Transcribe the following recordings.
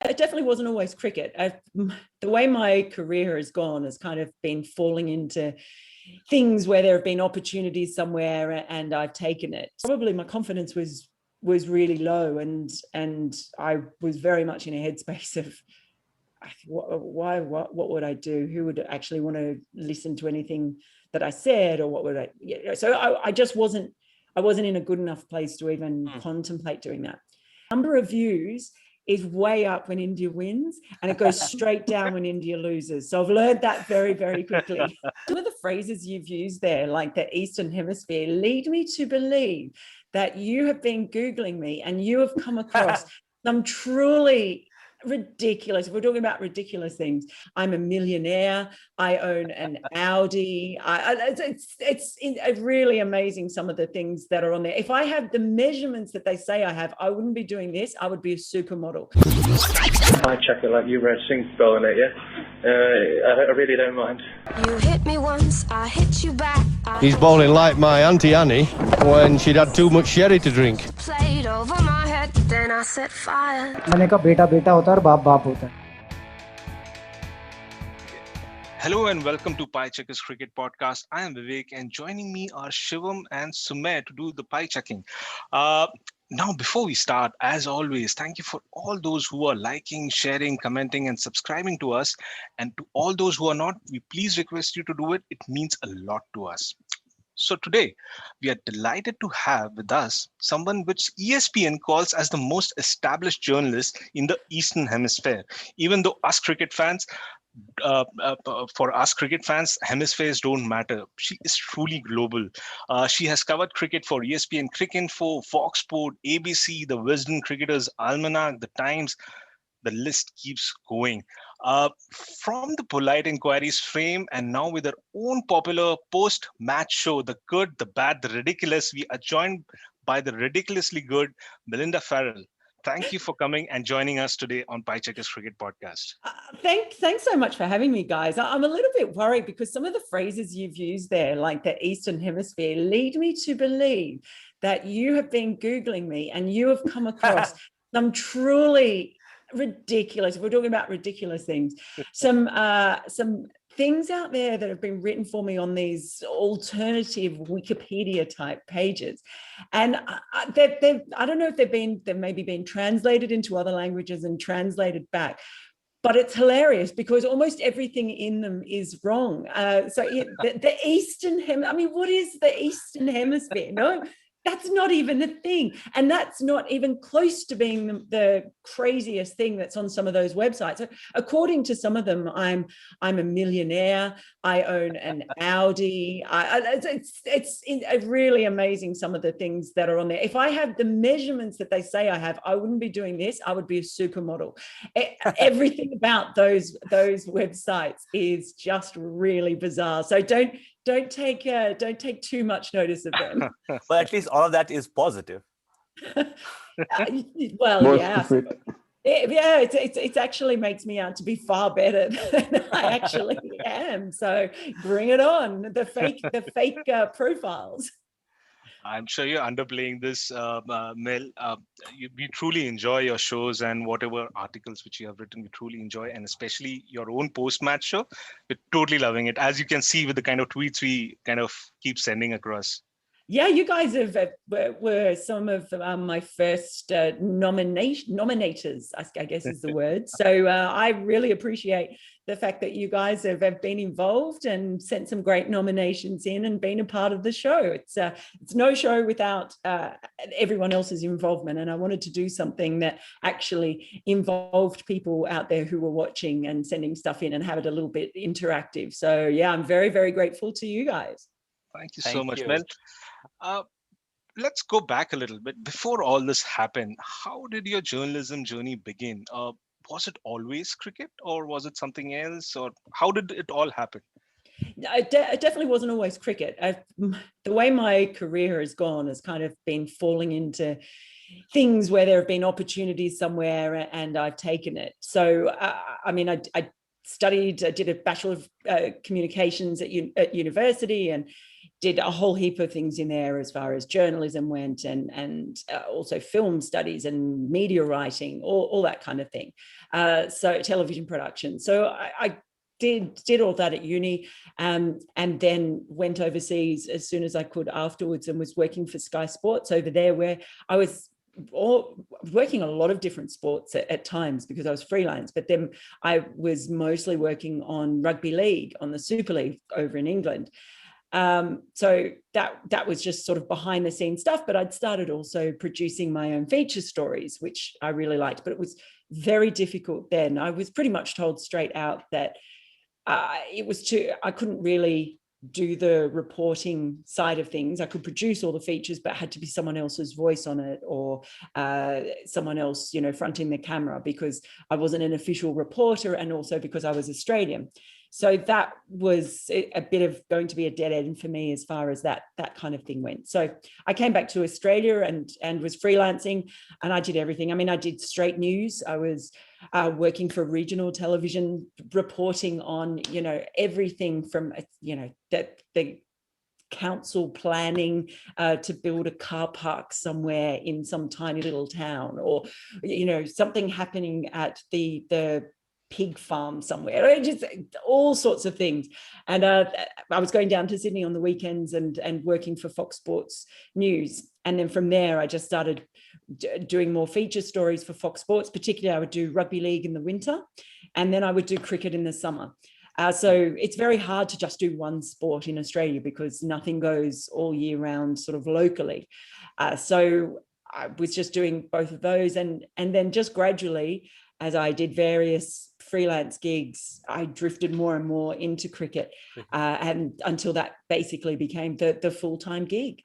It definitely wasn't always cricket. The way my career has gone has kind of been falling into things where there have been opportunities somewhere and I've taken it. Probably my confidence was really low, and I was very much in a headspace of what would I do? Who would actually want to listen to anything that I said, or what would I? So I just wasn't in a good enough place to even contemplate doing that. Number of views is way up when India wins, and it goes straight down when India loses. So I've learned that very, very quickly. Some of the phrases you've used there, like the Eastern Hemisphere, lead me to believe that you have been Googling me and you have come across some truly ridiculous. If we're talking about ridiculous things, I'm a millionaire. I own an Audi. It's really amazing, some of the things that are on there. If I had the measurements that they say I have, I wouldn't be doing this. I would be a supermodel. I check it like you read sing spelling it, yeah? I really don't mind. You hit me once, I hit you back. He's bowling like my Auntie Annie when she'd had too much sherry to drink. Played over my head, then I set fire. मैंने कहा बेटा बेटा होता है और बाप बाप होता है. Hello and welcome to Pie Checkers Cricket Podcast. I am Vivek, and joining me are Shivam and Sumay to do the pie checking. Now, before we start, as always, thank you for all those who are liking, sharing, commenting, and subscribing to us. And to all those who are not, we please request you to do it. It means a lot to us. So today, we are delighted to have with us someone which ESPN calls as the most established journalist in the Eastern Hemisphere. Even though us cricket fans, for us cricket fans, hemispheres don't matter. She is truly global. She has covered cricket for ESPN Cricinfo, Fox Sport, ABC, the Wisden Cricketers Almanac, the Times. The list keeps going. From the Polite Inquiries frame, and now with her own popular post-match show, The Good, the Bad, the Ridiculous, we are joined by the ridiculously good Melinda Farrell. Thank you for coming and joining us today on Pie Checkers Cricket Podcast. Thanks so much for having me, guys. I'm a little bit worried because some of the phrases you've used there, like the Eastern Hemisphere, lead me to believe that you have been Googling me and you have come across some truly ridiculous, if we're talking about ridiculous things, some things out there that have been written for me on these alternative Wikipedia type pages. And I don't know if they've maybe been translated into other languages and translated back, but it's hilarious because almost everything in them is wrong. The Eastern Hemisphere, I mean, what is the Eastern Hemisphere? No, that's not even a thing. And that's not even close to being the craziest thing that's on some of those websites. So according to some of them, I'm a millionaire. I own an Audi. It's really amazing, some of the things that are on there. If I had the measurements that they say I have, I wouldn't be doing this. I would be a supermodel. Everything about those websites is just really bizarre. So don't take too much notice of them. But at least all of that is positive. Well, Most yeah. of it. Yeah, it actually makes me out to be far better than I actually am. So bring it on, the fake profiles. I'm sure you're underplaying this, Mel. We truly enjoy your shows and whatever articles which you have written, we truly enjoy, and especially your own post-match show. We're totally loving it, as you can see with the kind of tweets we kind of keep sending across. Yeah, you guys were some of my first nominators, I guess is the word. So I really appreciate the fact that you guys have been involved and sent some great nominations in and been a part of the show. It's no show without everyone else's involvement, and I wanted to do something that actually involved people out there who were watching and sending stuff in and have it a little bit interactive. So yeah, I'm very, very grateful to you guys. Thank you so much, Mel. Let's go back a little bit. Before all this happened, how did your journalism journey begin? Was it always cricket, or was it something else, or how did it all happen? It definitely wasn't always cricket. The way my career has gone has kind of been falling into things where there have been opportunities somewhere and I've taken it. So, I mean, I did a Bachelor of Communications at university, and did a whole heap of things in there as far as journalism went, and also film studies and media writing, all that kind of thing. So television production. So I did all that at uni, and then went overseas as soon as I could afterwards, and was working for Sky Sports over there, where I was working on a lot of different sports at times because I was freelance, but then I was mostly working on rugby league, on the Super League over in England. So that was just sort of behind the scenes stuff, but I'd started also producing my own feature stories, which I really liked, but it was very difficult then. I was pretty much told straight out that I couldn't really do the reporting side of things. I could produce all the features, but had to be someone else's voice on it, or someone else, fronting the camera, because I wasn't an official reporter, and also because I was Australian. So that was a bit of going to be a dead end for me as far as that kind of thing went. So I came back to Australia and was freelancing, and I did everything. I mean, I did straight news. I was working for regional television, reporting on, everything from, that the council planning to build a car park somewhere in some tiny little town, or, something happening at the pig farm somewhere, just all sorts of things. And I was going down to Sydney on the weekends and working for Fox Sports News. And then from there, I just started doing more feature stories for Fox Sports. Particularly, I would do rugby league in the winter, and then I would do cricket in the summer. So it's very hard to just do one sport in Australia, because nothing goes all year round sort of locally. So I was just doing both of those. And then just gradually, as I did various freelance gigs, I drifted more and more into cricket, and until that basically became the full-time gig.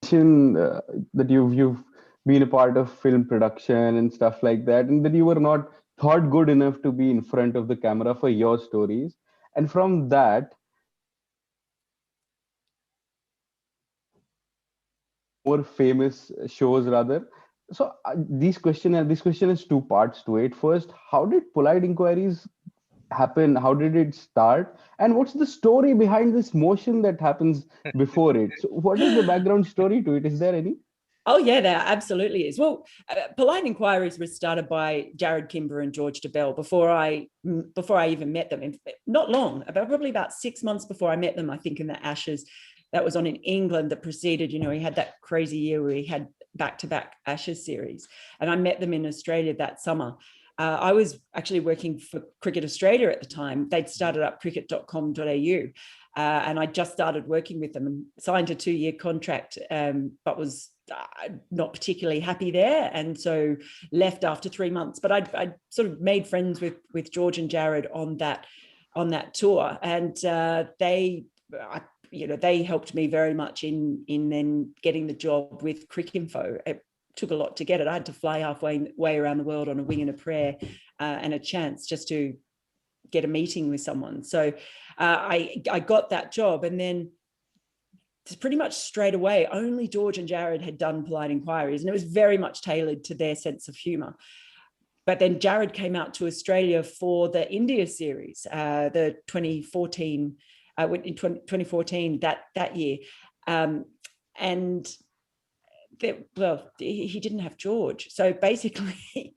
That you've been a part of film production and stuff like that, and that you were not thought good enough to be in front of the camera for your stories, and from that, more famous shows rather. So this question has two parts to it. First, how did Polite Inquiries happen? How did it start? And what's the story behind this motion that happens before it? So what is the background story to it? Is there any? Oh, yeah, there absolutely is. Well, Polite Inquiries was started by Jared Kimber and George DeBell before I even met them. Not long, probably about 6 months before I met them, I think, in the Ashes. That was on in England that preceded, he had that crazy year where he had back-to-back Ashes series. And I met them in Australia that summer. I was actually working for Cricket Australia at the time. They'd started up cricket.com.au. And I just started working with them and signed a 2-year contract, but was not particularly happy there. And so left after 3 months. But I sort of made friends with George and Jared on that tour. And they helped me very much in then getting the job with Cricinfo. It took a lot to get it. I had to fly halfway around the world on a wing and a prayer and a chance just to get a meeting with someone. So I got that job, and then pretty much straight away, only George and Jared had done Polite Inquiries, and it was very much tailored to their sense of humour. But then Jared came out to Australia for the India series, the 2014, in 2014 that year, and he didn't have George, so basically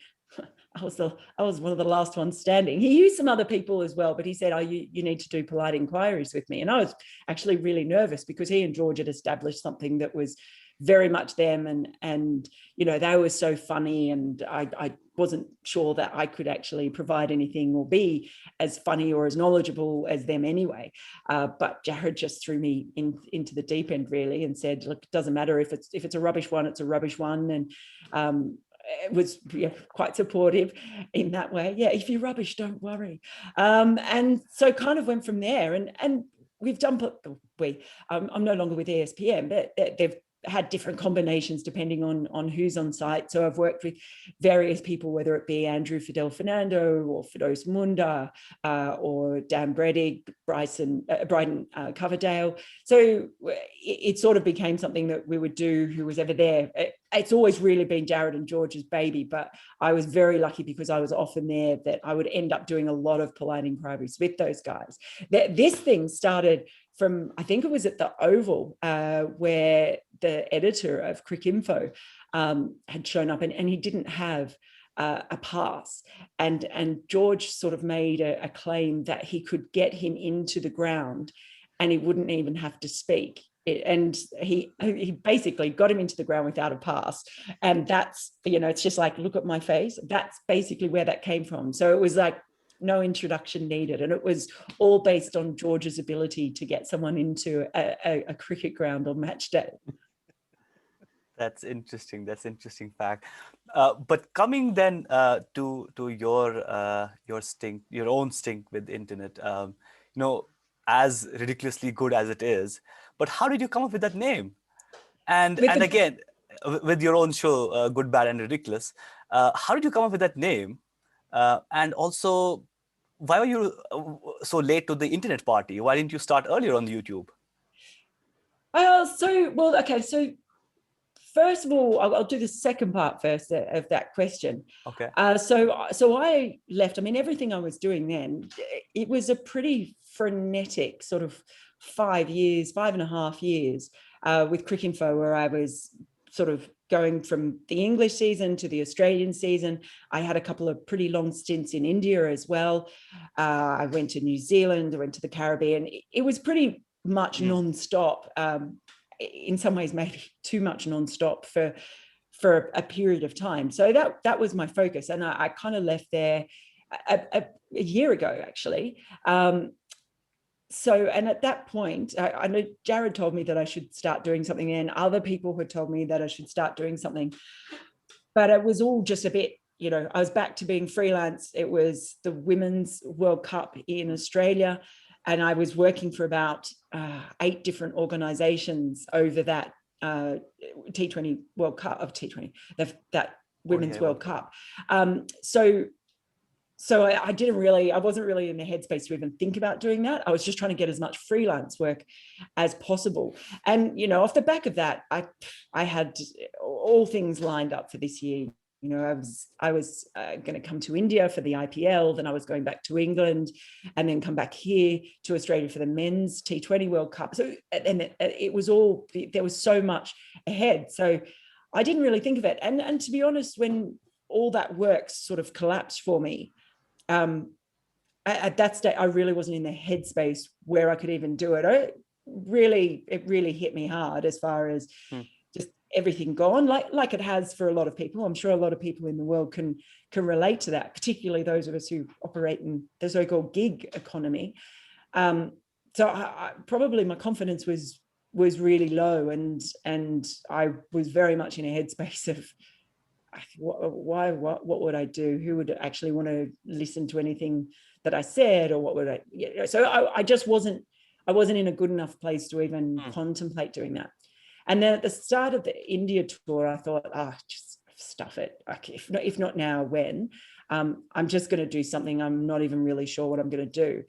I was one of the last ones standing. He used some other people as well, but he said, "Oh, you need to do Polite Inquiries with me." And I was actually really nervous because he and George had established something that was very much them, and they were so funny, and I wasn't sure that I could actually provide anything or be as funny or as knowledgeable as them anyway. But Jared just threw me into the deep end, really, and said, "Look, it doesn't matter if it's a rubbish one, it's a rubbish one." And it was quite supportive in that way. Yeah, if you're rubbish, don't worry. And so kind of went from there. And we've done, I'm no longer with ESPN, but they've had different combinations depending on who's on site. So I've worked with various people, whether it be Andrew Fidel Fernando or Fidos Munda or Dan Bredig, Bryden Coverdale. So it sort of became something that we would do, who was ever there. It's always really been Jared and George's baby, but I was very lucky because I was often there that I would end up doing a lot of Polite Inquiries with those guys. This thing started from, I think it was at the Oval, where the editor of Cricinfo had shown up, and he didn't have a pass, and George sort of made a claim that he could get him into the ground and he wouldn't even have to speak. And he basically got him into the ground without a pass. And that's, it's just like, look at my face. That's basically where that came from. So it was like no introduction needed. And it was all based on George's ability to get someone into a cricket ground on match day. That's interesting. That's interesting fact. But coming then to your stink, your own stink with the internet, as ridiculously good as it is, but how did you come up with that name? And again, with your own show, Good, Bad, and Ridiculous, how did you come up with that name? And also, why were you so late to the internet party? Why didn't you start earlier on YouTube? So first of all, I'll do the second part first of that question. Okay. So I left. I mean, everything I was doing then, it was a pretty frenetic sort of 5.5 years with Cricinfo, where I was sort of going from the English season to the Australian season. I had a couple of pretty long stints in India as well. I went to New Zealand, I went to the Caribbean. It was pretty much non-stop. In some ways, maybe too much non-stop for a period of time. So that was my focus. And I kind of left there a year ago, actually. And at that point, I know Jared told me that I should start doing something, and other people had told me that I should start doing something. But it was all just a bit, I was back to being freelance. It was the Women's World Cup in Australia. And I was working for about 8 different organizations over that T20 World Cup of T20, that Women's World Cup. So I wasn't really in the headspace to even think about doing that. I was just trying to get as much freelance work as possible. And, off the back of that, I had all things lined up for this year. I was going to come to India for the IPL, then I was going back to England, and then come back here to Australia for the men's T20 World Cup. So, and it was all, there was so much ahead. So I didn't really think of it. And to be honest, when all that work sort of collapsed for me, at that stage, I really wasn't in the headspace where I could even do it. It really hit me hard as far as just everything gone, like it has for a lot of people. I'm sure a lot of people in the world can relate to that, particularly those of us who operate in the so-called gig economy. So I probably my confidence was really low, and I was very much in a headspace of what would I do? Who would actually want to listen to anything that I said, or what would I? So I just wasn't in a good enough place to even contemplate doing that. And then at the start of the India tour, I thought, just stuff it. Okay, if not now, when? I'm just going to do something. I'm not even really sure what I'm going to do.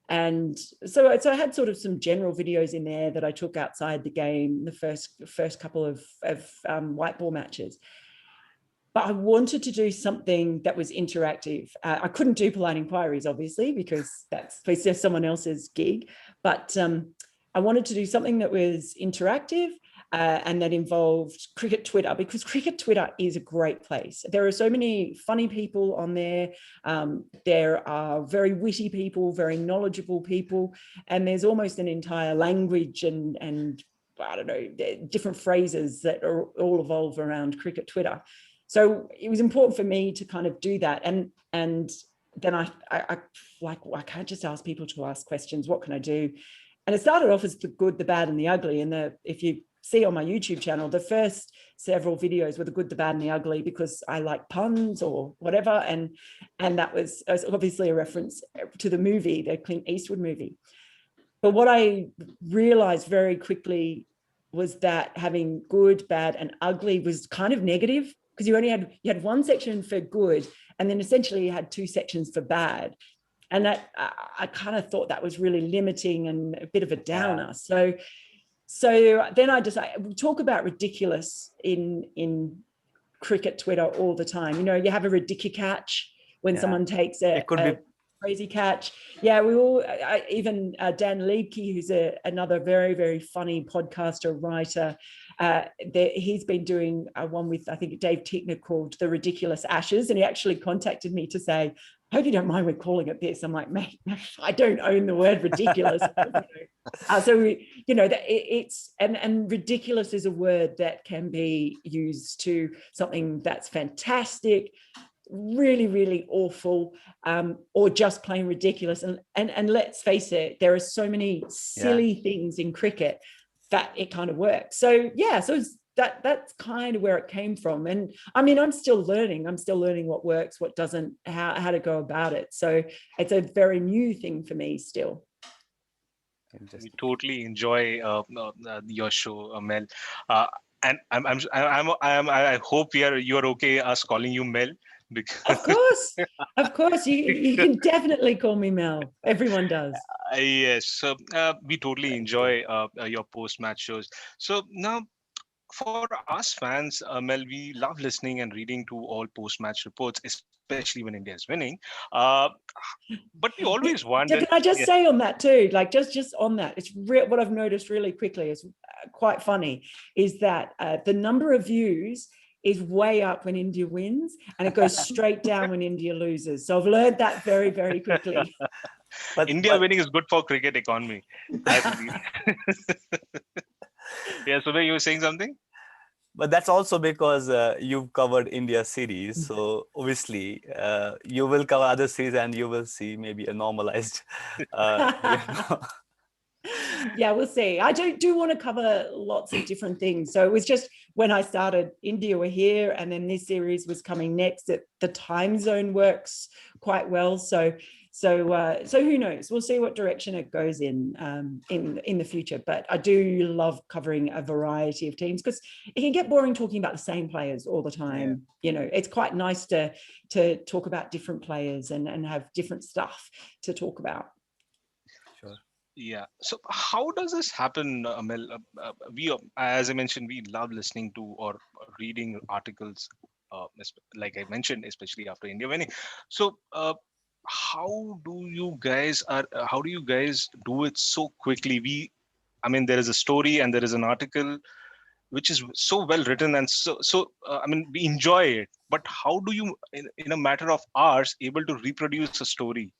And so I had sort of some general videos in there that I took outside the game, the first couple of white ball matches. But I wanted to do something that was interactive. I couldn't do polite inquiries, obviously, because that's someone else's gig. But I wanted to do something that was interactive and that involved Cricket Twitter, because Cricket Twitter is a great place. There are so many funny people on there. There are very witty people, very knowledgeable people, and there's almost an entire language and I don't know, different phrases that are all evolve around Cricket Twitter. So it was important for me to kind of do that. And then I can't just ask people to ask questions. What can I do? And it started off as the good, the bad, and the ugly. And if you see on my YouTube channel, the first several videos were the good, the bad, and the ugly, because I like puns or whatever. And that was obviously a reference to the movie, the Clint Eastwood movie. But what I realized very quickly was that having good, bad, and ugly was kind of negative, because you had one section for good, and then essentially you had 2 sections for bad. And that I kind of thought that was really limiting and a bit of a downer. Yeah. So then I decided, we talk about ridiculous in cricket Twitter all the time. You have a ridiculous catch when someone takes a Crazy catch. Yeah, we all, even Dan Liebke, who's another very, very funny podcaster, writer, he's been doing one with, I think, Dave Tickner called The Ridiculous Ashes. And he actually contacted me to say, I hope you don't mind we're calling it this. I'm like, mate, I don't own the word ridiculous. So it's and ridiculous is a word that can be used to something that's fantastic, really, really awful, or just plain ridiculous. And let's face it, there are so many silly things in cricket that it kind of works. So yeah, so that's kind of where it came from. And I mean, I'm still learning what works, what doesn't, how to go about it. So it's a very new thing for me still. We totally enjoy your show, Mel, and I hope you're okay us calling you Mel, because of course, you can definitely call me Mel. Everyone does. Yes, so we totally enjoy your post-match shows. So now, for us fans, Mel, we love listening and reading to all post-match reports, especially when India is winning. But we always wonder. Can I just say on that too, like just on that, it's what I've noticed really quickly is quite funny, is that the number of views is way up when India wins, and it goes straight down when India loses. So I've learned that very, very quickly. But India winning is good for cricket economy, I believe. Yeah, so you were saying something? But that's also because you've covered India series. So obviously you will cover other series and you will see maybe a normalized. Yeah, we'll see. I do want to cover lots of different things. So it was just when I started, India were here, and then this series was coming next. The time zone works quite well. So who knows? We'll see what direction it goes in the future. But I do love covering a variety of teams, because it can get boring talking about the same players all the time. Yeah. It's quite nice to talk about different players and have different stuff to talk about. Sure. Yeah. So how does this happen, Mel? We, as I mentioned, we love listening to or reading articles, like I mentioned, especially after India winning. So how do you guys do it so quickly? There is a story and there is an article which is so well written, and we enjoy it. But how do you, in a matter of hours, able to reproduce a story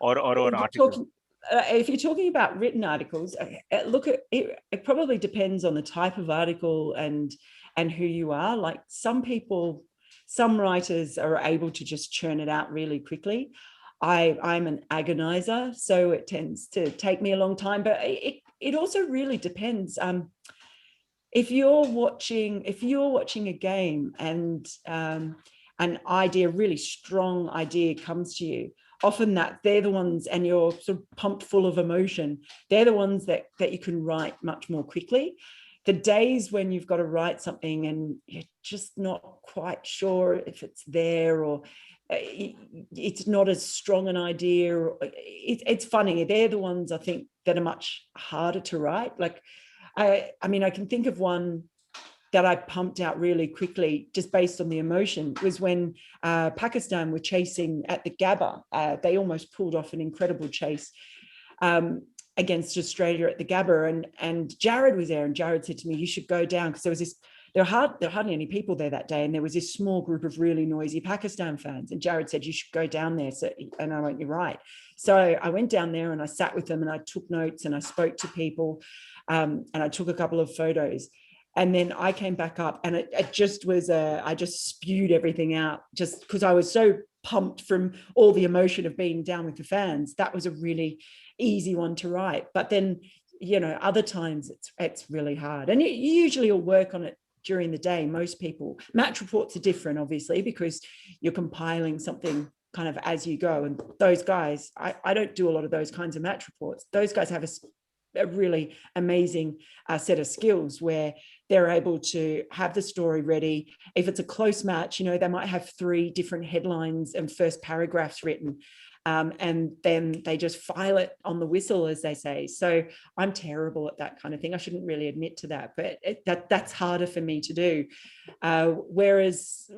or an article? If you're talking about written articles, look at it. It probably depends on the type of article and who you are. Like some writers are able to just churn it out really quickly. I'm an agonizer, so it tends to take me a long time. But it also really depends. If you're watching a game and an idea, really strong idea, comes to you, often they're the ones, and you're sort of pumped full of emotion, they're the ones that you can write much more quickly. The days when you've got to write something and you're just not quite sure if it's there, or it's not as strong an idea, or it's funny, they're the ones I think that are much harder to write. Like I can think of one that I pumped out really quickly just based on the emotion. Was when Pakistan were chasing at the Gabba. They almost pulled off an incredible chase against Australia at the Gabba, and Jared was there, and Jared said to me, you should go down, because there were hardly any people there that day, and there was this small group of really noisy Pakistan fans, and Jared said, you should go down there. And I went, you're right. So I went down there and I sat with them and I took notes and I spoke to people, and I took a couple of photos. And then I came back up, and it just was I just spewed everything out, just because I was so pumped from all the emotion of being down with the fans. That was a really easy one to write. But then, other times it's really hard. And you usually will work on it during the day. Most people, match reports are different, obviously, because you're compiling something kind of as you go. And those guys, I don't do a lot of those kinds of match reports. Those guys have a really amazing set of skills where they're able to have the story ready. If it's a close match, you know, they might have 3 different headlines and first paragraphs written. And then they just file it on the whistle, as they say. So I'm terrible at that kind of thing. I shouldn't really admit to that, but that's harder for me to do. Whereas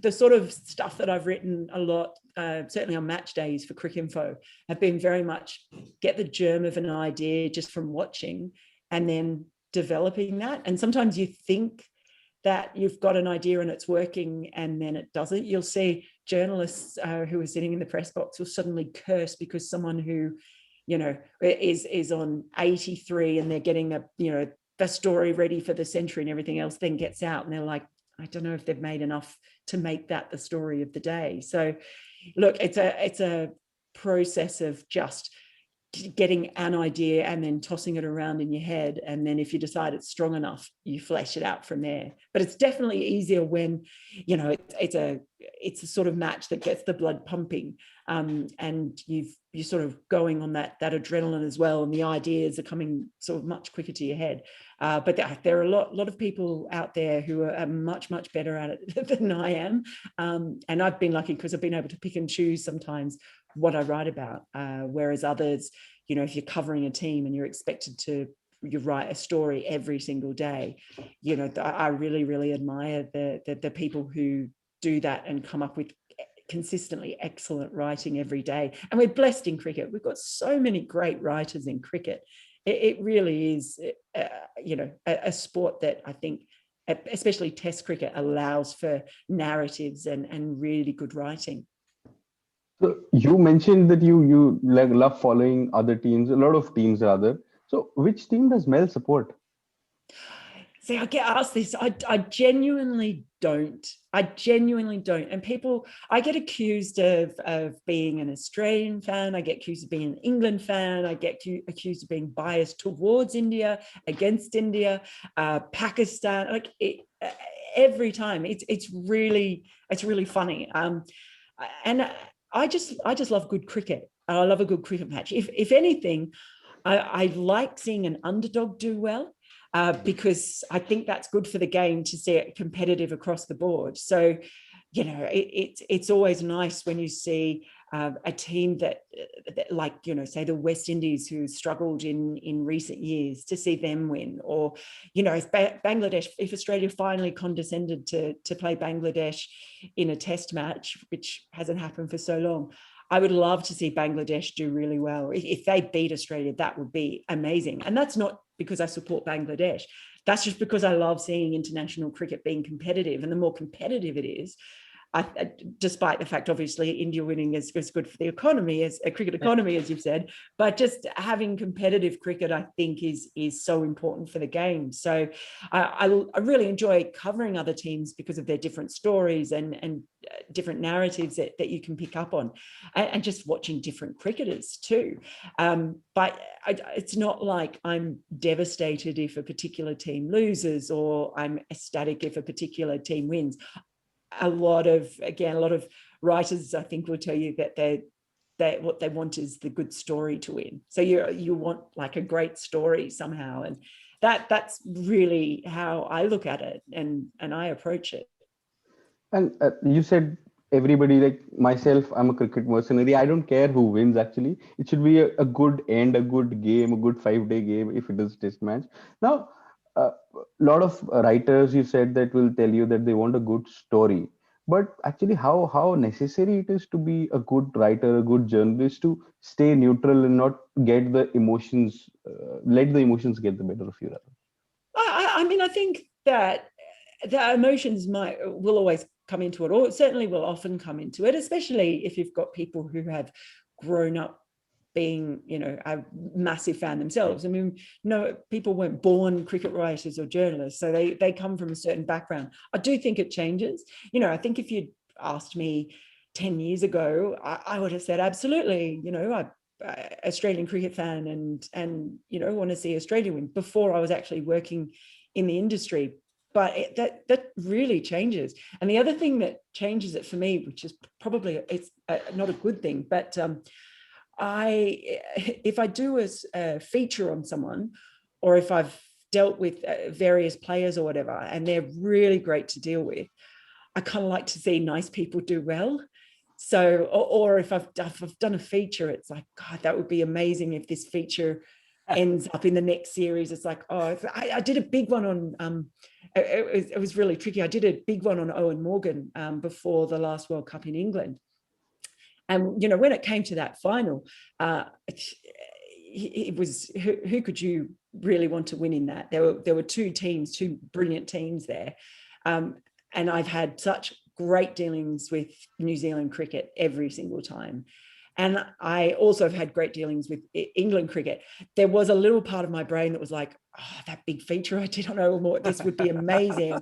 the sort of stuff that I've written a lot, certainly on match days for Cricinfo, have been very much get the germ of an idea just from watching and then developing that. And sometimes you think that you've got an idea and it's working and then it doesn't. You'll see journalists who are sitting in the press box will suddenly curse because someone who, you know, is on 83 and they're getting the story ready for the century and everything else then gets out and they're like, I don't know if they've made enough to make that the story of the day. So look, it's a process of just getting an idea and then tossing it around in your head, and then if you decide it's strong enough, you flesh it out from there. But it's definitely easier when, you know, it's a sort of match that gets the blood pumping, and you're sort of going on that adrenaline as well, and the ideas are coming sort of much quicker to your head. But there are a lot of people out there who are much better at it than I am, and I've been lucky because I've been able to pick and choose sometimes what I write about, whereas others, you know, if you're covering a team and you're expected to write a story every single day, you know, I really admire the people who do that and come up with consistently excellent writing every day. And we're blessed in cricket. We've got so many great writers in cricket. It really is, you know, a sport that I think, especially Test cricket, allows for narratives and really good writing. So you mentioned that you like love following other teams, a lot of teams rather. So which team does Mel support? See, I get asked this. I genuinely don't. And I get accused of being an Australian fan. I get accused of being an England fan. I get accused of being biased towards India, against India, Pakistan. Like every time, it's really funny. And I just love good cricket. I love a good cricket match. If anything, I like seeing an underdog do well. Because I think that's good for the game to see it competitive across the board. So, you know, it's always nice when you see a team that, like, you know, say the West Indies, who struggled in recent years, to see them win. Or, you know, if Bangladesh, if Australia finally condescended to play Bangladesh in a test match, which hasn't happened for so long, I would love to see Bangladesh do really well. If they beat Australia, that would be amazing. And that's not because I support Bangladesh. That's just because I love seeing international cricket being competitive. And the more competitive it is, despite the fact, obviously, India winning is good for the economy, as a cricket economy, as you've said, but just having competitive cricket, I think, is so important for the game. So I really enjoy covering other teams because of their different stories and different narratives that you can pick up on, and just watching different cricketers too. But it's not like I'm devastated if a particular team loses, or I'm ecstatic if a particular team wins. A lot of writers, I think, will tell you that what they want is the good story to win. So you want like a great story somehow, and that's really how I look at it and I approach it. And you said everybody, like myself, I'm a cricket mercenary. I don't care who wins, actually. It should be a good end, a good game, a good 5-day game if it is a test match. Now, a lot of writers, you said, that will tell you that they want a good story. But actually, how necessary it is to be a good writer, a good journalist, to stay neutral and not get the emotions, let the emotions get the better of you. I mean, I think that the emotions will always come into it, or it certainly will often come into it, especially if you've got people who have grown up being, you know, a massive fan themselves. I mean, no, people weren't born cricket writers or journalists, so they come from a certain background. I do think it changes. You know, I think if you'd asked me 10 years ago, I would have said absolutely, you know, I'm Australian cricket fan and you know, want to see Australia win, before I was actually working in the industry. But that really changes. And the other thing that changes it for me, which is probably, it's not a good thing, but if I do a feature on someone, or if I've dealt with various players or whatever, and they're really great to deal with. I kind of like to see nice people do well. So, or if I've done a feature, it's like, God, that would be amazing if this feature ends up in the next series. It's like, oh, I did a big one on, it was really tricky. I did a big one on Owen Morgan before the last World Cup in England. And, you know, when it came to that final, it was, who could you really want to win in that? There were two brilliant teams there. And I've had such great dealings with New Zealand cricket every single time. And I also have had great dealings with England cricket. There was a little part of my brain that was like, oh, that big feature I did on Owen Morgan, this would be amazing.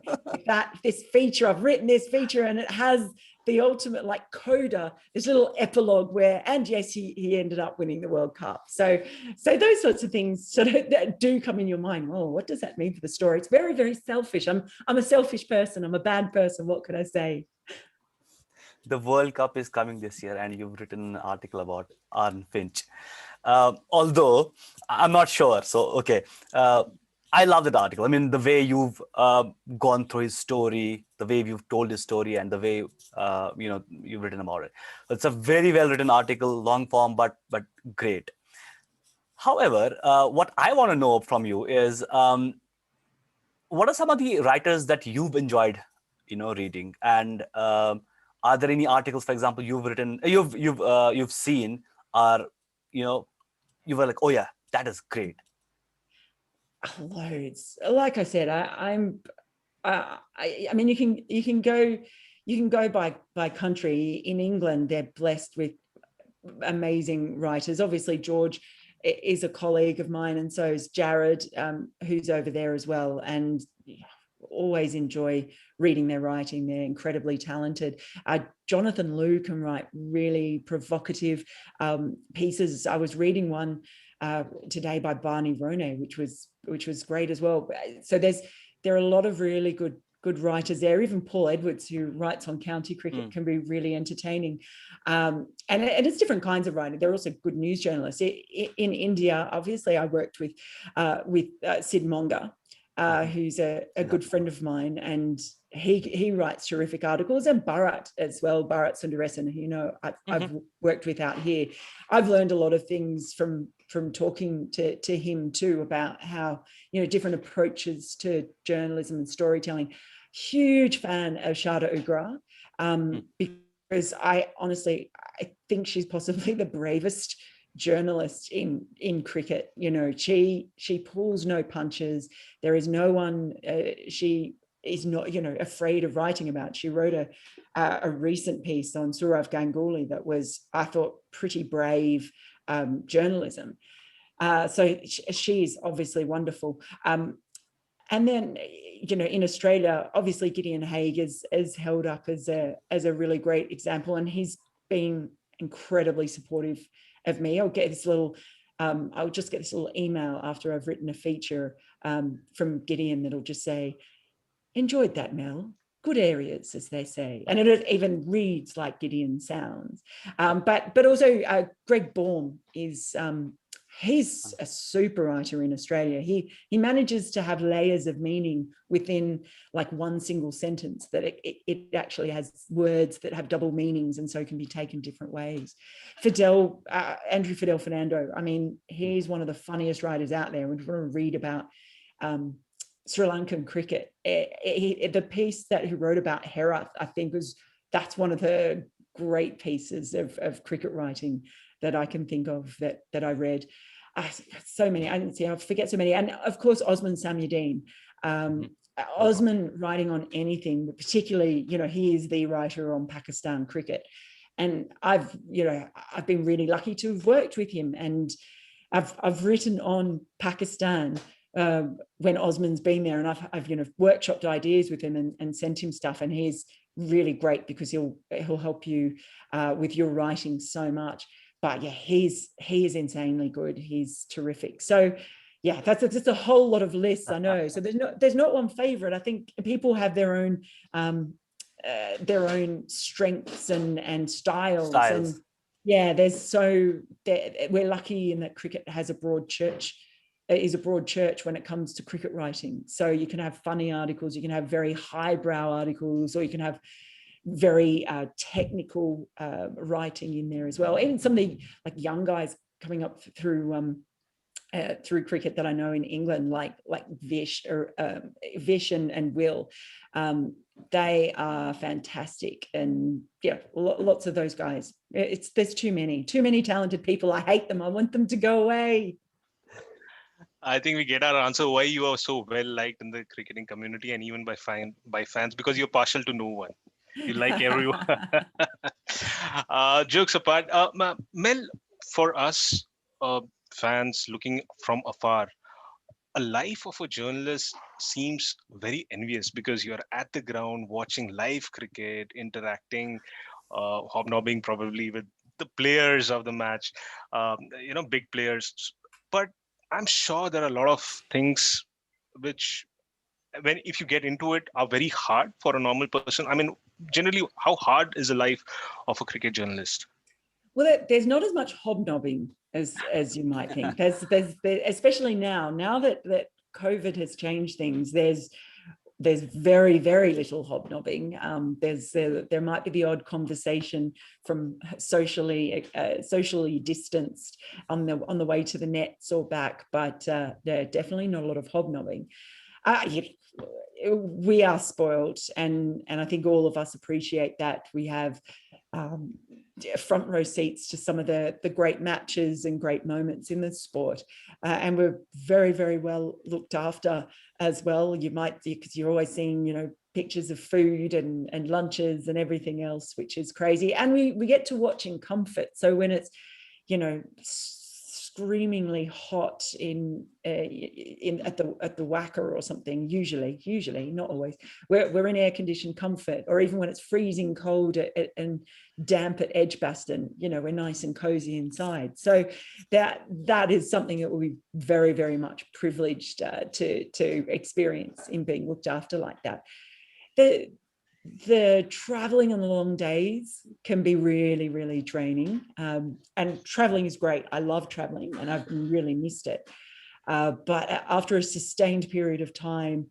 This feature, I've written this feature and it has the ultimate like coda, this little epilogue where, and yes, he ended up winning the World Cup. So those sorts of things sort of that do come in your mind. Oh, what does that mean for the story? It's very, very selfish. I'm a selfish person. I'm a bad person. What can I say? The World Cup is coming this year, and you've written an article about Aaron Finch. Although I'm not sure. So, okay. I love that article. I mean, the way you've gone through his story, the way you've told his story, and the way you've written about it. It's a very well written article, long form, but great. However, what I want to know from you is what are some of the writers that you've enjoyed, reading, and are there any articles, for example, you've written, you've seen, or you were like, oh yeah, that is great? Loads. Like I said, I mean, you can go by country. In England, they're blessed with amazing writers. Obviously, George is a colleague of mine, and so is Jared, who's over there as well. And always enjoy reading their writing. They're incredibly talented. Jonathan Liu can write really provocative pieces. I was reading one today by Barney Ronay, which was great as well. So there are a lot of really good writers there. Even Paul Edwards, who writes on county cricket, can be really entertaining. And it's different kinds of writing. They're also good news journalists. In India, obviously, I worked with Sid Monga, who's a good friend of mine, and he writes terrific articles, and Bharat as well, Bharat Sundaresan, who I've worked with out here. I've learned a lot of things from talking to him too, about how different approaches to journalism and storytelling. Huge fan of Shada Ugra, because I think she's possibly the bravest journalist in cricket. She pulls no punches. There is no one she is not afraid of writing about. She wrote a recent piece on Sourav Ganguly that was, I thought, pretty brave journalism. So she's obviously wonderful. And then in Australia, obviously Gideon Haigh is held up as a really great example, and he's been incredibly supportive of me. I'll just get this little email after I've written a feature from Gideon that'll just say, "Enjoyed that, Mel. Good areas," as they say. And it even reads like Gideon sounds. But also Greg Baum is, he's a super writer in Australia. He manages to have layers of meaning within like one single sentence, that it actually has words that have double meanings and so can be taken different ways. Andrew Fidel Fernando, I mean, he's one of the funniest writers out there. If you want to read about Sri Lankan cricket, the piece that he wrote about Herath, I think that's one of the great pieces of cricket writing that I can think of that I read. So many, I forget so many. And of course, Osman Samyuddin. Osman writing on anything, but particularly, he is the writer on Pakistan cricket. And I've been really lucky to have worked with him. And I've written on Pakistan when Osman's been there, and I've workshopped ideas with him and sent him stuff, and he's really great because he'll help you with your writing so much. But yeah, he is insanely good. He's terrific. So yeah, that's just a whole lot of lists, I know. So there's not one favorite. I think people have their own strengths and styles. And yeah, we're lucky in that cricket has a broad church is a broad church when it comes to cricket writing. So you can have funny articles, you can have very highbrow articles, or you can have very technical writing in there as well. Even some of the like young guys coming up through cricket that I know in England, like Vish and Will, they are fantastic. And yeah, lots of those guys. There's too many talented people. I hate them. I want them to go away. I think we get our answer why you are so well liked in the cricketing community and even by fans, because you're partial to no one. You like everyone. Jokes apart, Mel, for us fans looking from afar, a life of a journalist seems very envious because you're at the ground watching live cricket, interacting, hobnobbing probably with the players of the match, big players. But I'm sure there are a lot of things which, if you get into it, are very hard for a normal person. I mean, generally, how hard is the life of a cricket journalist? Well, there's not as much hobnobbing as you might think. There's especially now that COVID has changed things. There's very, very little hobnobbing. There might be the odd conversation from socially distanced on the way to the nets or back, but definitely not a lot of hobnobbing. We are spoiled, and I think all of us appreciate that. We have front row seats to some of the great matches and great moments in the sport, and we're very, very well looked after as well. You might, because you're always seeing pictures of food and lunches and everything else, which is crazy. And we get to watch in comfort. So when it's screamingly hot at the Wacker or something, usually not always, we're in air-conditioned comfort. Or even when it's freezing cold and damp at Edgbaston, we're nice and cozy inside. So that is something that we'll be very, very much privileged to experience in being looked after like that. The traveling on the long days can be really, really draining. And traveling is great. I love traveling and I've really missed it. But after a sustained period of time,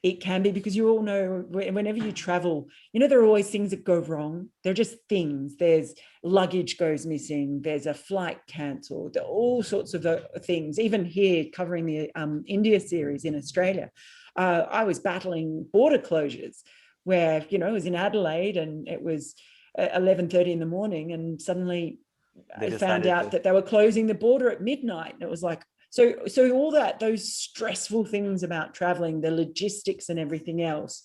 it can be, because you all know whenever you travel, there are always things that go wrong. They're just things. There's luggage goes missing. There's a flight cancelled. All sorts of things. Even here covering the India series in Australia, I was battling border closures where, it was in Adelaide and it was 11:30 in the morning, and suddenly I found out that they were closing the border at midnight. And it was like, so all those stressful things about traveling, the logistics and everything else,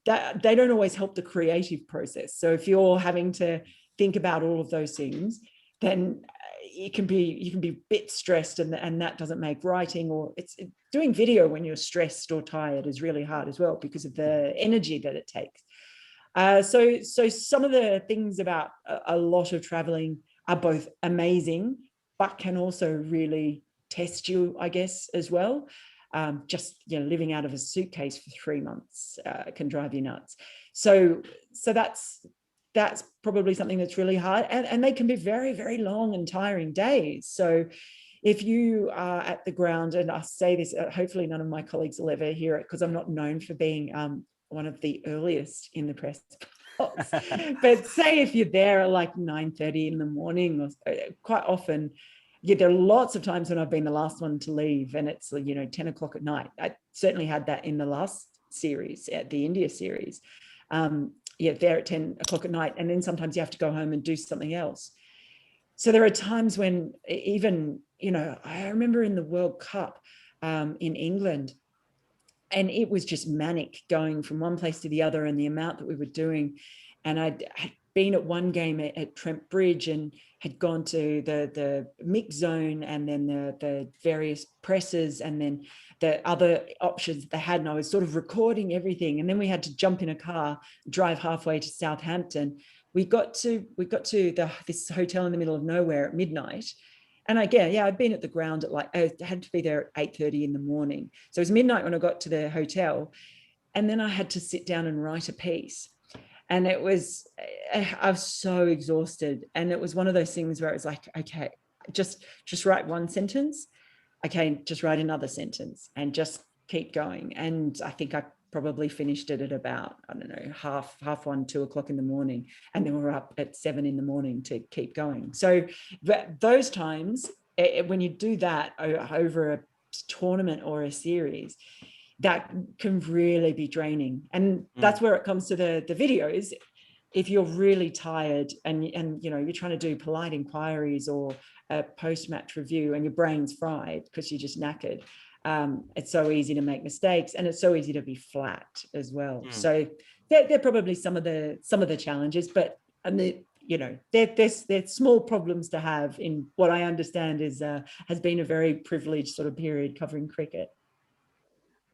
that they don't always help the creative process. So if you're having to think about all of those things, then you can be a bit stressed, and that doesn't make writing, or doing video when you're stressed or tired is really hard as well because of the energy that it takes. So some of the things about a lot of traveling are both amazing, but can also really test you, I guess, as well. Just living out of a suitcase for 3 months can drive you nuts. So that's probably something that's really hard, and they can be very, very long and tiring days. So if you are at the ground, and I say this, hopefully none of my colleagues will ever hear it, because I'm not known for being one of the earliest in the press box. But say if you're there at like 9:30 in the morning, or quite often, there are lots of times when I've been the last one to leave, and it's 10 o'clock at night. I certainly had that in the last series, at the India series. There at 10 o'clock at night, and then sometimes you have to go home and do something else. So there are times when even, I remember in the World Cup in England, and it was just manic going from one place to the other, and the amount that we were doing. And I'd been at one game at Trent Bridge and had gone to the mix zone, and then the various presses, and then the other options they had. And I was sort of recording everything. And then we had to jump in a car, drive halfway to Southampton. We got to this hotel in the middle of nowhere at midnight. And I'd been at the ground at I had to be there at 8:30 in the morning. So it was midnight when I got to the hotel. And then I had to sit down and write a piece. And I was so exhausted. And it was one of those things where it was like, okay, just write one sentence. okay, just write another sentence and just keep going. And I think I probably finished it at about, I don't know, half 1, 2 o'clock in the morning. And then we're up at 7 in the morning to keep going. So those times, when you do that over a tournament or a series, that can really be draining. And that's where it comes to the videos. If you're really tired and you're trying to do polite inquiries or a post-match review and your brain's fried because you're just knackered, it's so easy to make mistakes, and it's so easy to be flat as well. So they're probably some of the challenges, but they're small problems to have in what I understand has been a very privileged sort of period covering cricket.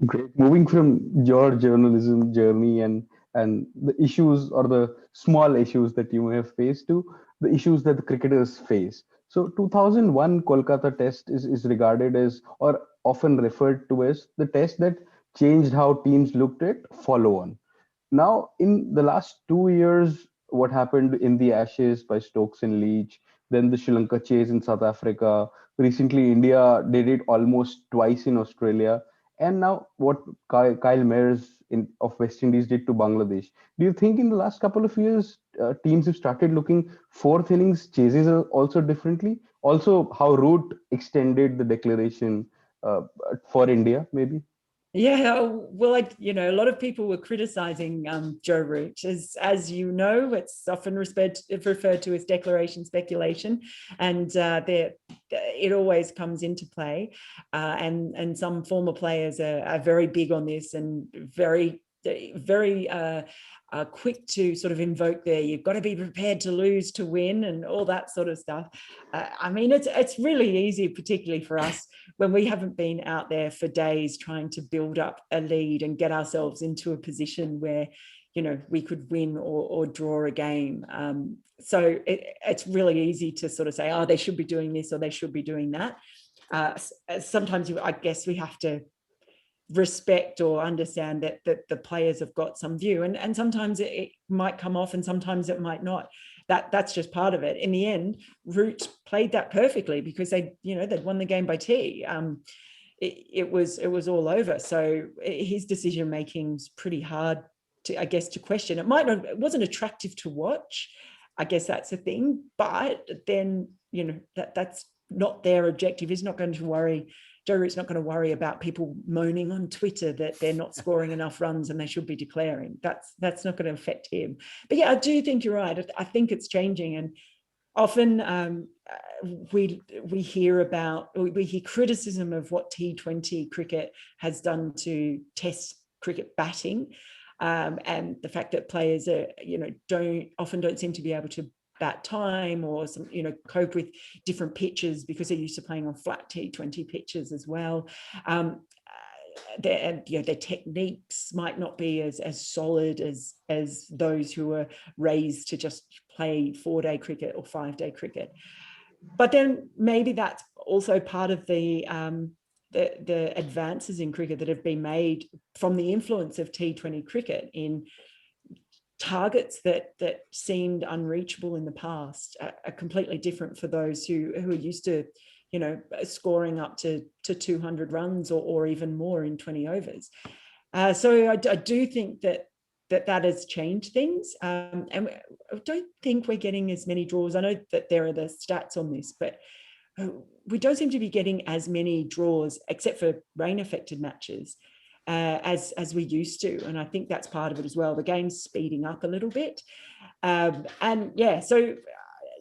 Great. Moving from your journalism journey and the issues or the small issues that you may have faced to the issues that the cricketers face. So 2001 Kolkata test is regarded as, or often referred to as, the test that changed how teams looked at follow on. Now, in the last 2 years, what happened in the Ashes by Stokes and Leach, then the Sri Lanka chase in South Africa, recently India did it almost twice in Australia, and now what Kyle Mayers of West Indies did to Bangladesh. Do you think in the last couple of years, teams have started looking fourth innings chases also differently? Also, how Root extended the declaration for India, maybe? Yeah, well, a lot of people were criticizing Joe Root. As you know, it's often referred to as declaration speculation, and it always comes into play. And some former players are very big on this and very quick to sort of invoke you've got to be prepared to lose to win and all that sort of stuff. I mean, it's really easy, particularly for us, when we haven't been out there for days trying to build up a lead and get ourselves into a position where, we could win or draw a game. So it's really easy to sort of say, oh, they should be doing this or they should be doing that. Sometimes I guess we have to respect or understand that the players have got some view, and sometimes it might come off and sometimes it might not. That's just part of it. In the end, Root played that perfectly because they'd won the game by tea. It was all over. So his decision making's pretty hard to question. It wasn't attractive to watch. I guess that's the thing. But then that's not their objective. He's not going to worry. Joe Root's not going to worry about people moaning on Twitter that they're not scoring enough runs and they should be declaring. That's not going to affect him. But yeah, I do think you're right. I think it's changing, and often we hear criticism of what T20 cricket has done to Test cricket batting, and the fact that players don't seem to be able to bat time or cope with different pitches because they're used to playing on flat T20 pitches as well. Their techniques might not be as solid as those who are raised to just play 4-day cricket or 5-day cricket. But then maybe that's also part of the advances in cricket that have been made from the influence of T20 cricket in targets that seemed unreachable in the past are completely different for those who are used to scoring up to 200 runs or even more in 20 overs. So I do think that has changed things, and I don't think we're getting as many draws. I know that there are the stats on this, but we don't seem to be getting as many draws, except for rain affected matches, as we used to. And I think that's part of it as well. The game's speeding up a little bit. And yeah, so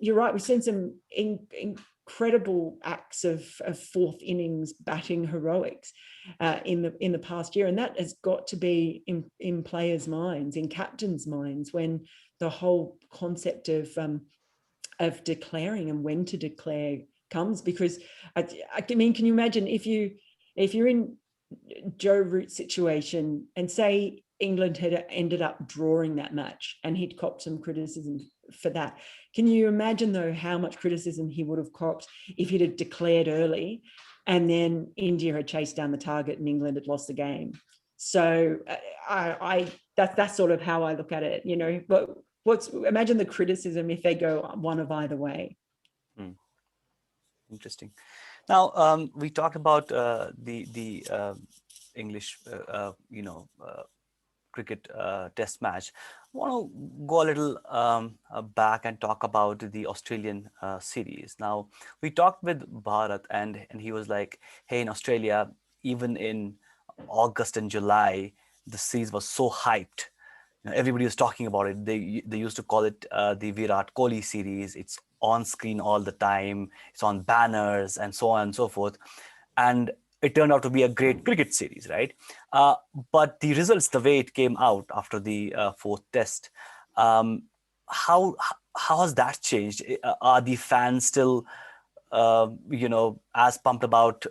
you're right. We've seen some incredible acts of fourth innings batting heroics in the past year. And that has got to be in players' minds, in captains' minds, when the whole concept of declaring and when to declare comes. Because I mean, can you imagine if you're in Joe Root's situation and say England had ended up drawing that match and he'd copped some criticism for that. Can you imagine though how much criticism he would have copped if he'd have declared early and then India had chased down the target and England had lost the game? So that's sort of how I look at it, but imagine the criticism if they go one of either way. Interesting. Now, we talked about the English, cricket test match. I want to go a little back and talk about the Australian series. Now, we talked with Bharat, and he was like, "Hey, in Australia, even in August and July, the series was so hyped. Everybody was talking about it. They used to call it the Virat Kohli series. It's on screen all the time. It's on banners and so on and so forth. And it turned out to be a great cricket series, right? But the results, the way it came out after the fourth test, um, how how has that changed? Are the fans still, as pumped about,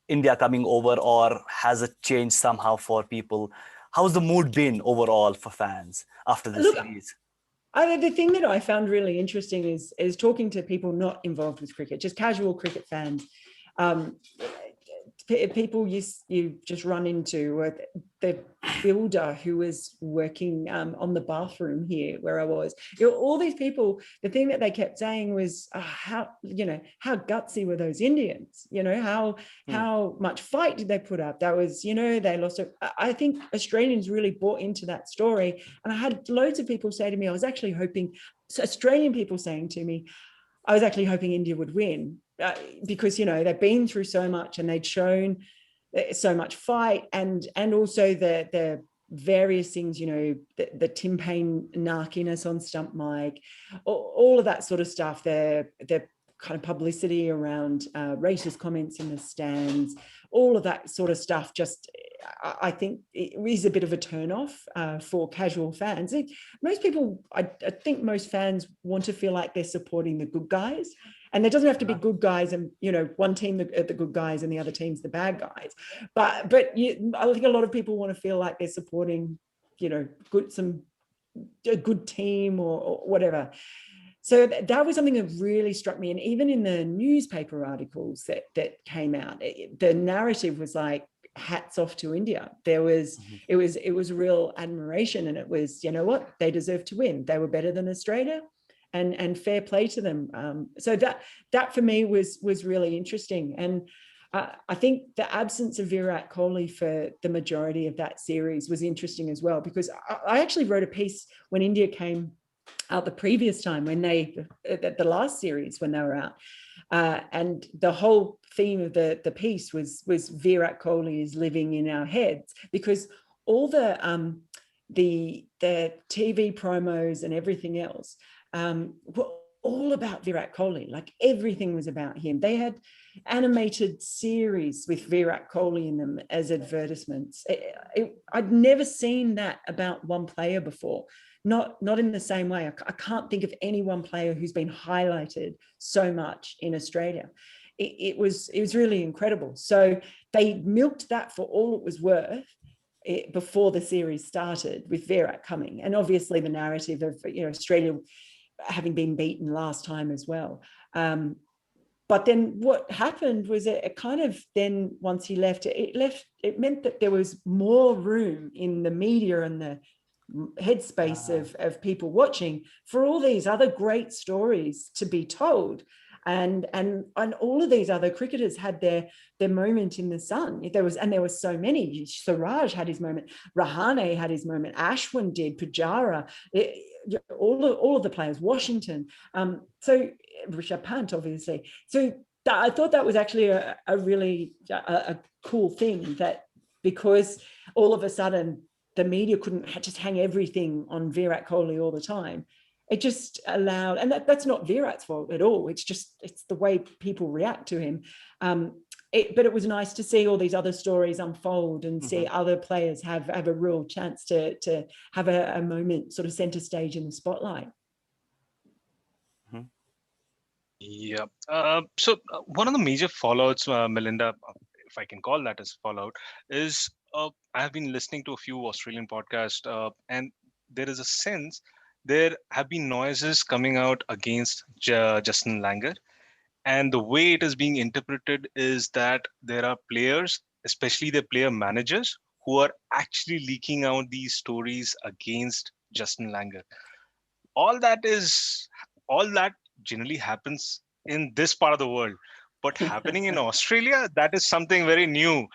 India coming over, or has it changed somehow for people? How's the mood been overall for fans after this Look, series? the thing that I found really interesting is talking to people not involved with cricket, just casual cricket fans. Um, People you just run into the builder who was working on the bathroom here where I was. All these people, the thing that they kept saying was how gutsy were those Indians? How much fight did they put up? That was, they lost it. I think Australians really bought into that story, and I had loads of people say to me, I was actually hoping, Australian people saying to me, I was actually hoping India would win because, they've been through so much and they'd shown so much fight, and also the various things, the Tim Payne narkiness on stump mic, all of that sort of stuff, the kind of publicity around racist comments in the stands, all of that sort of stuff. Just, I think it is a bit of a turnoff for casual fans. Most people, I think most fans want to feel like they're supporting the good guys. And there doesn't have to be good guys and, one team the good guys and the other team's the bad guys. But I think a lot of people want to feel like they're supporting, a good team or whatever. So that was something that really struck me. And even in the newspaper articles that came out, the narrative was like, hats off to India. There was, it was real admiration, and it was, they deserve to win. They were better than Australia. And fair play to them. So that for me was really interesting. And I think the absence of Virat Kohli for the majority of that series was interesting as well, because I actually wrote a piece when India came out the previous time, when the last series when they were out, and the whole theme of the piece was Virat Kohli is living in our heads, because all the TV promos and everything else were all about Virat Kohli. Like, everything was about him. They had animated series with Virat Kohli in them as advertisements. I'd never seen that about one player before. Not in the same way. I can't think of any one player who's been highlighted so much in Australia. It was really incredible. So they milked that for all it was worth before the series started, with Virat coming, and obviously the narrative of Australia having been beaten last time as well. But then what happened was it kind of, then once he left, it meant that there was more room in the media and the headspace of people watching for all these other great stories to be told. And all of these other cricketers had their moment in the sun. There were so many. Siraj had his moment. Rahane had his moment. Ashwin did. Pujara. All of the players. Washington. So Rishabh Pant, obviously. So I thought that was actually a really cool thing, that because all of a sudden the media couldn't just hang everything on Virat Kohli all the time. It just allowed, and that's not Virat's fault at all. It's the way people react to him. But it was nice to see all these other stories unfold and see other players have a real chance to have a moment sort of center stage in the spotlight. Yeah. So one of the major fallouts, Melinda, if I can call that as fallout, is I have been listening to a few Australian podcasts, and there is a sense there have been noises coming out against Justin Langer. And the way it is being interpreted is that there are players, especially the player managers, who are actually leaking out these stories against Justin Langer. All that generally happens in this part of the world. But happening in Australia, that is something very new.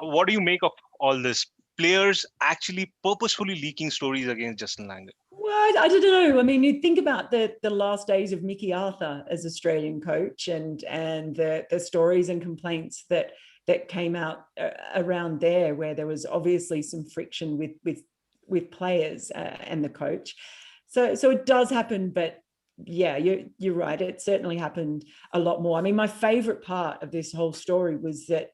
What do you make of all this? Players actually purposefully leaking stories against Justin Langer. Well, I don't know. I mean, you think about the last days of Mickey Arthur as Australian coach, and the stories and complaints that came out around there, where there was obviously some friction with players and the coach. So it does happen, but yeah, you're right. It certainly happened a lot more. I mean, my favorite part of this whole story was that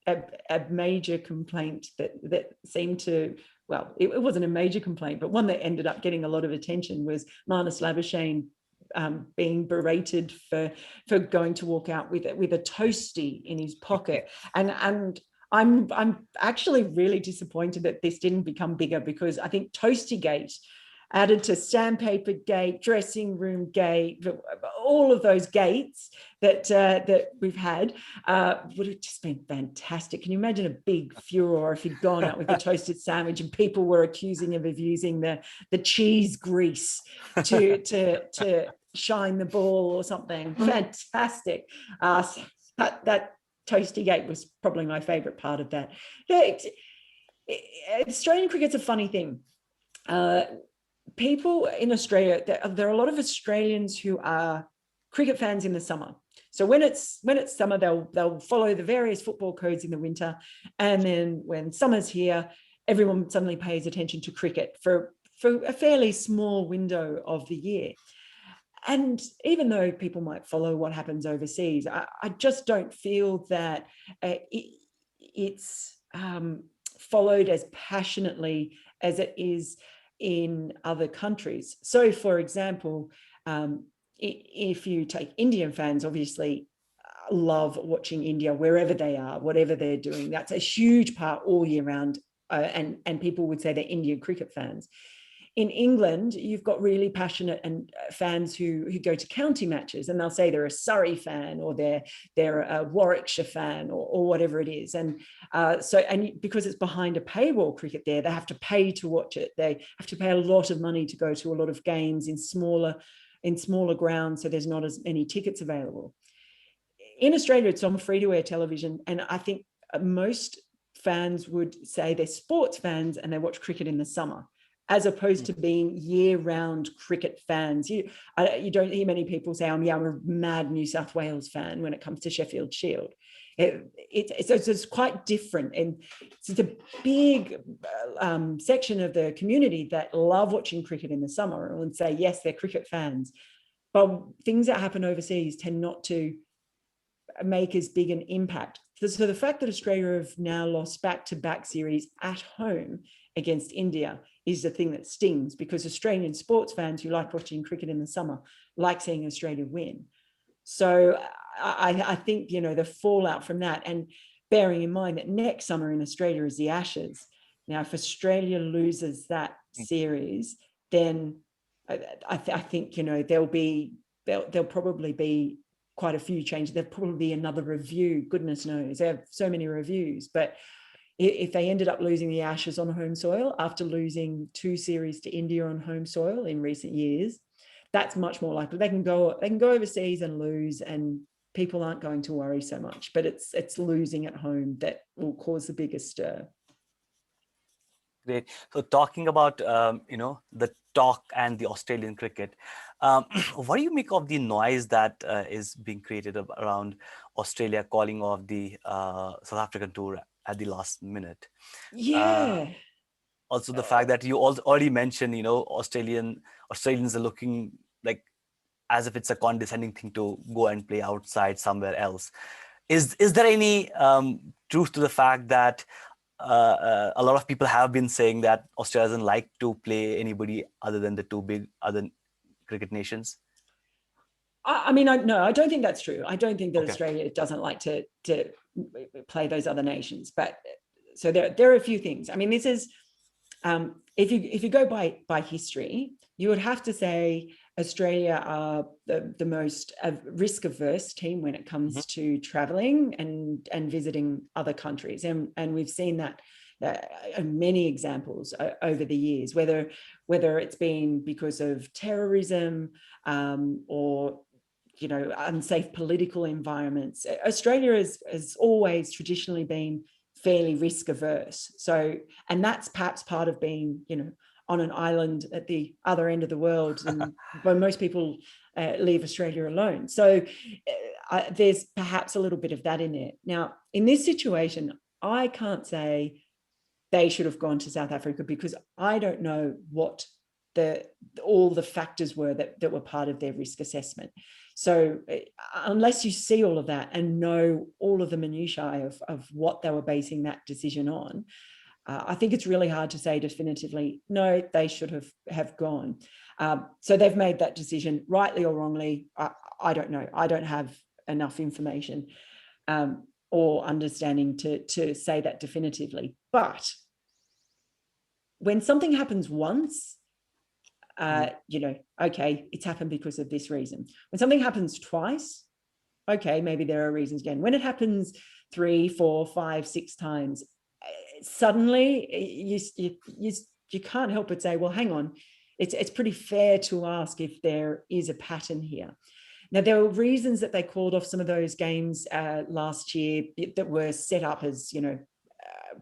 a major complaint that seemed to, well, it wasn't a major complaint, but one that ended up getting a lot of attention was Marnus Labuschagne being berated for going to walk out with a toastie in his pocket, and I'm actually really disappointed that this didn't become bigger, because I think Toastygate added to Sandpaper Gate, Dressing Room Gate, all of those gates that we've had would have just been fantastic. Can you imagine a big furor if he'd gone out with a toasted sandwich and people were accusing him of using the cheese grease to shine the ball or something? Fantastic. That Toastygate was probably my favorite part of that. Australian cricket's a funny thing. People in Australia, there are a lot of Australians who are cricket fans in the summer. So when it's summer, they'll follow the various football codes in the winter, and then when summer's here, everyone suddenly pays attention to cricket for a fairly small window of the year. And even though people might follow what happens overseas, I just don't feel that it's followed as passionately as it is in other countries. So, for example, if you take Indian fans, obviously love watching India wherever they are, whatever they're doing. That's a huge part all year round, and people would say they're Indian cricket fans. In England, you've got really passionate and fans who go to county matches, and they'll say they're a Surrey fan, or they're a Warwickshire fan, or whatever it is. And because it's behind a paywall cricket there, they have to pay to watch it. They have to pay a lot of money to go to a lot of games in smaller grounds, so there's not as many tickets available. In Australia, it's on free-to-air television, and I think most fans would say they're sports fans and they watch cricket in the summer, as opposed to being year-round cricket fans. You don't hear many people say, I'm a mad New South Wales fan when it comes to Sheffield Shield. It's quite different. And it's a big section of the community that love watching cricket in the summer and say, yes, they're cricket fans. But things that happen overseas tend not to make as big an impact. So the fact that Australia have now lost back-to-back series at home against India is the thing that stings, because Australian sports fans who like watching cricket in the summer like seeing Australia win. So I think, the fallout from that, and bearing in mind that next summer in Australia is the Ashes. Now, if Australia loses that series, then I think, there'll probably be quite a few changes. There'll probably be another review. Goodness knows, they have so many reviews. But if they ended up losing the Ashes on home soil after losing 2 series to India on home soil in recent years, that's much more likely. They can go overseas and lose, and people aren't going to worry so much. But it's losing at home that will cause the biggest stir. Great. So talking about the talk and the Australian cricket, what do you make of the noise that is being created around Australia calling off the South African tour at the last minute? Yeah. Also the fact that you already mentioned, Australians are looking like as if it's a condescending thing to go and play outside somewhere else. Is there any truth to the fact that a lot of people have been saying that Australia doesn't like to play anybody other than the 2 big other cricket nations? No, I don't think that's true. I don't think that Okay. Australia doesn't like to play those other nations. But so there are a few things. I mean, this is if you go by history, you would have to say Australia are the most risk-averse team when it comes to traveling and visiting other countries, and we've seen that many examples over the years, whether it's been because of terrorism or unsafe political environments. Australia has always traditionally been fairly risk averse. So, and that's perhaps part of being, on an island at the other end of the world, and when most people leave Australia alone. So there's perhaps a little bit of that in there. Now, in this situation, I can't say they should have gone to South Africa because I don't know what all the factors were that were part of their risk assessment. So unless you see all of that and know all of the minutiae of what they were basing that decision on, I think it's really hard to say definitively, no, they should have gone. So they've made that decision, rightly or wrongly. I don't know. I don't have enough information or understanding to say that definitively. But when something happens once, okay, it's happened because of this reason. When something happens twice, okay, maybe there are reasons again. When it happens 3, 4, 5, 6 times, suddenly you can't help but say, well, hang on, it's pretty fair to ask if there is a pattern here. Now, there were reasons that they called off some of those games last year that were set up as,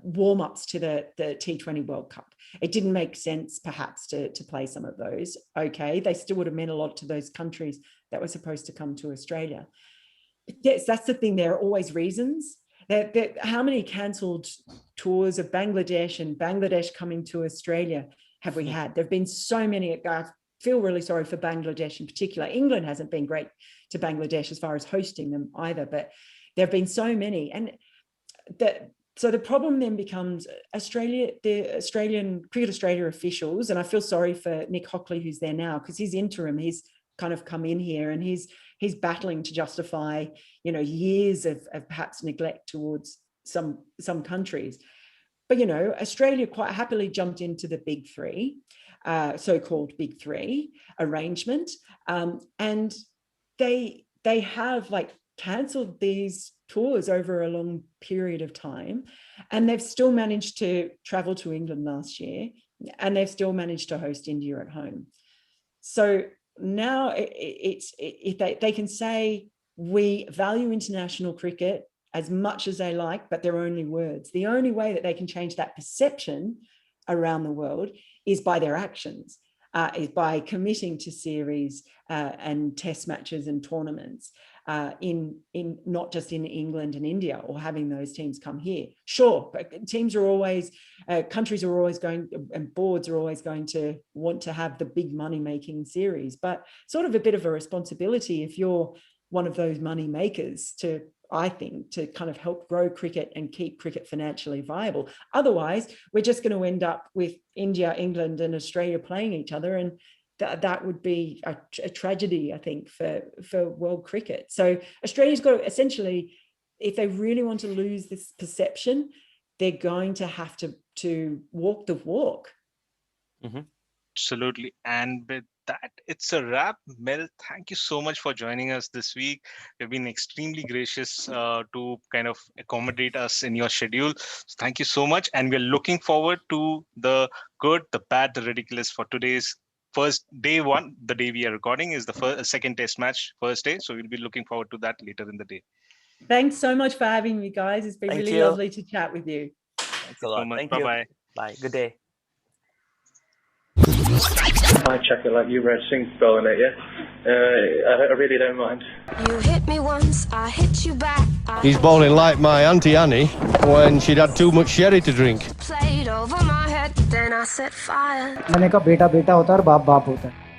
warm-ups to the T20 World Cup. It didn't make sense, perhaps, to play some of those. Okay, they still would have meant a lot to those countries that were supposed to come to Australia. Yes, that's the thing. There are always reasons. How many cancelled tours of Bangladesh and Bangladesh coming to Australia have we had? There have been so many. I feel really sorry for Bangladesh in particular. England hasn't been great to Bangladesh as far as hosting them either, but there have been so many. And so the problem then becomes the Australian Cricket Australia officials, and I feel sorry for Nick Hockley, who's there now, because he's interim. He's kind of come in here and he's battling to justify, years of perhaps neglect towards some countries. But, Australia quite happily jumped into the big three, so-called big three arrangement. And they have cancelled these tours over a long period of time, and they've still managed to travel to England last year, and they've still managed to host India at home. So now they can say, we value international cricket as much as they like, but they're only words. The only way that they can change that perception around the world is by their actions, is by committing to series and test matches and tournaments in not just in England and India, or having those teams come here. Sure, but teams are always, countries are always going, and boards are always going to want to have the big money-making series, but sort of a bit of a responsibility if you're one of those money makers I think, to kind of help grow cricket and keep cricket financially viable. Otherwise, we're just going to end up with India, England, and Australia playing each other, and that would be a tragedy, I think, for world cricket. So Australia's got to, essentially, if they really want to lose this perception, they're going to have to walk the walk. Mm-hmm. Absolutely. And with that, it's a wrap. Mel, thank you so much for joining us this week. You've been extremely gracious to kind of accommodate us in your schedule. So thank you so much. And we're looking forward to the good, the bad, the ridiculous for today's first day one. The day we are recording is the second test match, first day. So we'll be looking forward to that later in the day. Thanks so much for having me, guys. It's been really lovely to chat with you. Thanks a lot. Thank Bye-bye. you. Bye. Good day. I check it like you read Sing spelling it, yeah? I really don't mind. You hit me once, I hit you back. He's bowling like my Auntie Annie when she'd had too much sherry to drink. Played over my head, then I set fire. मैंने कहा बेटा बेटा होता है और बाप बाप होता है.